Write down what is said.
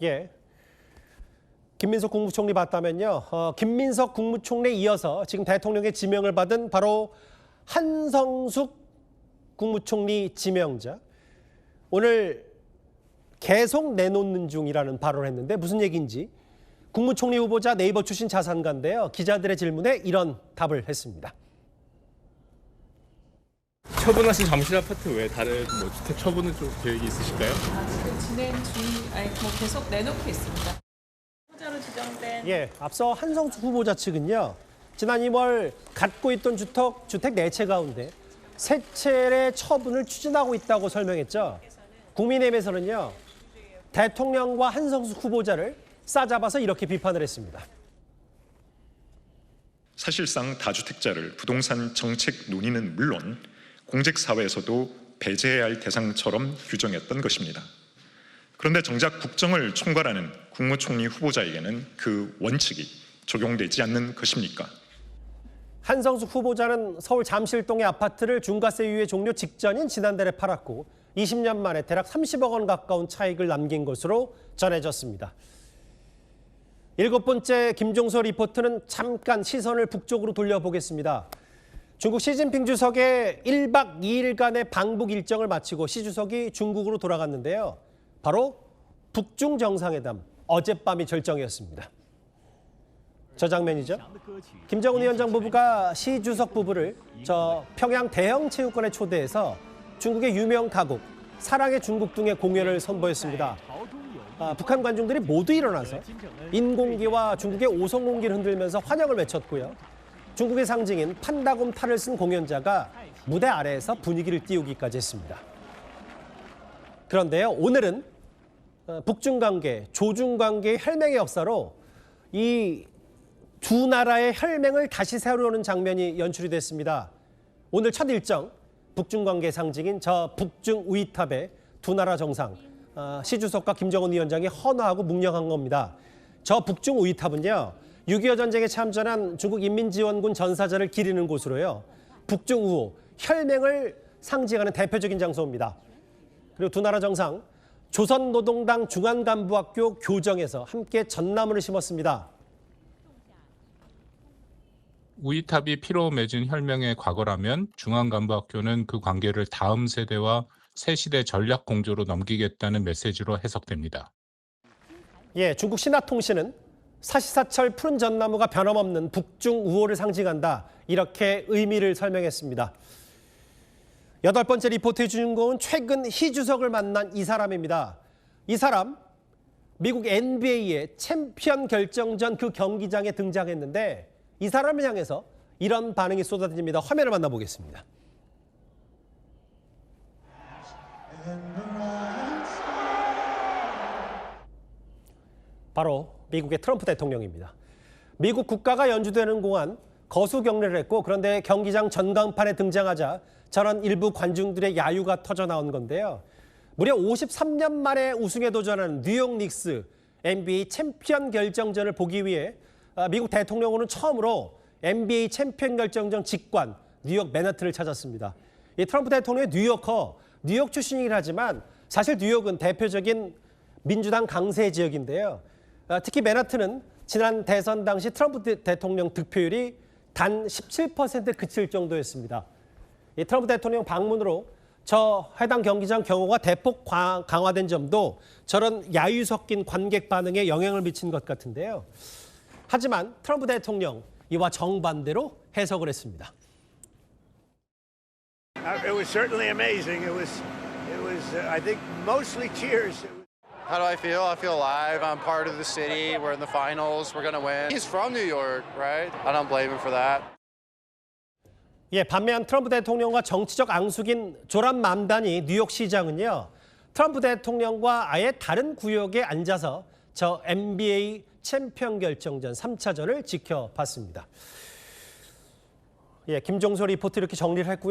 예. 김민석 국무총리 봤다면요. 김민석 국무총리에 이어서 지금 대통령의 지명을 받은 바로 한성숙 국무총리 지명자. 오늘 계속 내놓는 중이라는 발언을 했는데 무슨 얘기인지 국무총리 후보자 네이버 출신 자산가인데요. 기자들의 질문에 이런 답을 했습니다. 처분하신 잠실 아파트 외에 다른 주택 처분은 좀 계획이 있으실까요? 지금 진행 중, 계속 내놓고 있습니다. 후보자로 지정된. 예, 앞서 한성숙 후보자 측은요. 지난 2월 갖고 있던 주택 4채 가운데 3채의 처분을 추진하고 있다고 설명했죠. 국민의힘에서는요. 대통령과 한성숙 후보자를 싸잡아서 이렇게 비판을 했습니다. 사실상 다주택자를 부동산 정책 논의는 물론 공직사회에서도 배제해야 할 대상처럼 규정했던 것입니다. 그런데 정작 국정을 총괄하는 국무총리 후보자에게는 그 원칙이 적용되지 않는 것입니까? 한성숙 후보자는 서울 잠실동의 아파트를 중과세 유예 종료 직전인 지난달에 팔았고 20년 만에 대략 30억 원 가까운 차익을 남긴 것으로 전해졌습니다. 7번째 김종서 리포트는 잠깐 시선을 북쪽으로 돌려보겠습니다. 중국 시진핑 주석의 1박 2일간의 방북 일정을 마치고 시 주석이 중국으로 돌아갔는데요. 바로 북중 정상회담 어젯밤이 절정이었습니다. 저 장면이죠. 김정은 위원장 부부가 시 주석 부부를 평양 대형 체육관에 초대해서 중국의 유명 가곡 사랑의 중국 등의 공연을 선보였습니다. 북한 관중들이 모두 일어나서 인공기와 중국의 오성공기를 흔들면서 환영을 외쳤고요. 중국의 상징인 판다곰 탈을 쓴 공연자가 무대 아래에서 분위기를 띄우기까지 했습니다. 그런데요, 오늘은 북중 관계, 조중 관계의 혈맹의 역사로 이 두 나라의 혈맹을 다시 세우려는 장면이 연출이 됐습니다. 오늘 첫 일정, 북중 관계 상징인 저 북중 우이탑에 두 나라 정상, 시 주석과 김정은 위원장이 헌화하고 묵념한 겁니다. 저 북중 우이탑은요, 6.25 전쟁에 참전한 중국 인민지원군 전사자를 기리는 곳으로요, 북중 우호, 혈맹을 상징하는 대표적인 장소입니다. 그리고 두 나라 정상, 조선노동당 중앙간부학교 교정에서 함께 전나무를 심었습니다. 우이탑이 피로 맺은 혈맹의 과거라면 중앙간부학교는 그 관계를 다음 세대와 새 시대 전략 공조로 넘기겠다는 메시지로 해석됩니다. 예, 중국 신화통신은 사시사철 푸른 전나무가 변함없는 북중 우호를 상징한다. 이렇게 의미를 설명했습니다. 8번째 리포트의 주인공은 최근 시 주석을 만난 이 사람입니다. 이 사람, 미국 NBA의 챔피언 결정전 그 경기장에 등장했는데 이 사람을 향해서 이런 반응이 쏟아집니다. 화면을 만나보겠습니다. 바로 미국의 트럼프 대통령입니다. 미국 국가가 연주되는 공안 거수 경례를 했고 그런데 경기장 전광판에 등장하자 저런 일부 관중들의 야유가 터져 나온 건데요. 무려 53년 만에 우승에 도전하는 뉴욕 닉스 NBA 챔피언 결정전을 보기 위해 미국 대통령은 처음으로 NBA 챔피언 결정전 직관 뉴욕 맨하튼을 찾았습니다. 이 트럼프 대통령의 뉴요커, 뉴욕 출신이긴 하지만 사실 뉴욕은 대표적인 민주당 강세 지역인데요. 특히 맨하튼은 지난 대선 당시 트럼프 대통령 득표율이 단 17%에 그칠 정도였습니다. 이 트럼프 대통령 방문으로 저 해당 경기장 경호가 대폭 강화된 점도 저런 야유 섞인 관객 반응에 영향을 미친 것 같은데요. 하지만 트럼프 대통령 이와 정반대로 해석을 했습니다. It was certainly amazing. It was I think mostly cheers. How do I feel? I feel alive. I'm part of the city. We're in the finals. We're going to win. He's from New York, right? I don't blame him for that. 예, 반면 트럼프 대통령과 정치적 앙숙인 조람 맘다니 뉴욕시장은요. 트럼프 대통령과 아예 다른 구역에 앉아서 저 NBA 챔피언 결정전 3차전을 지켜봤습니다. 예, 김종서 리포트 이렇게 정리를 했고요.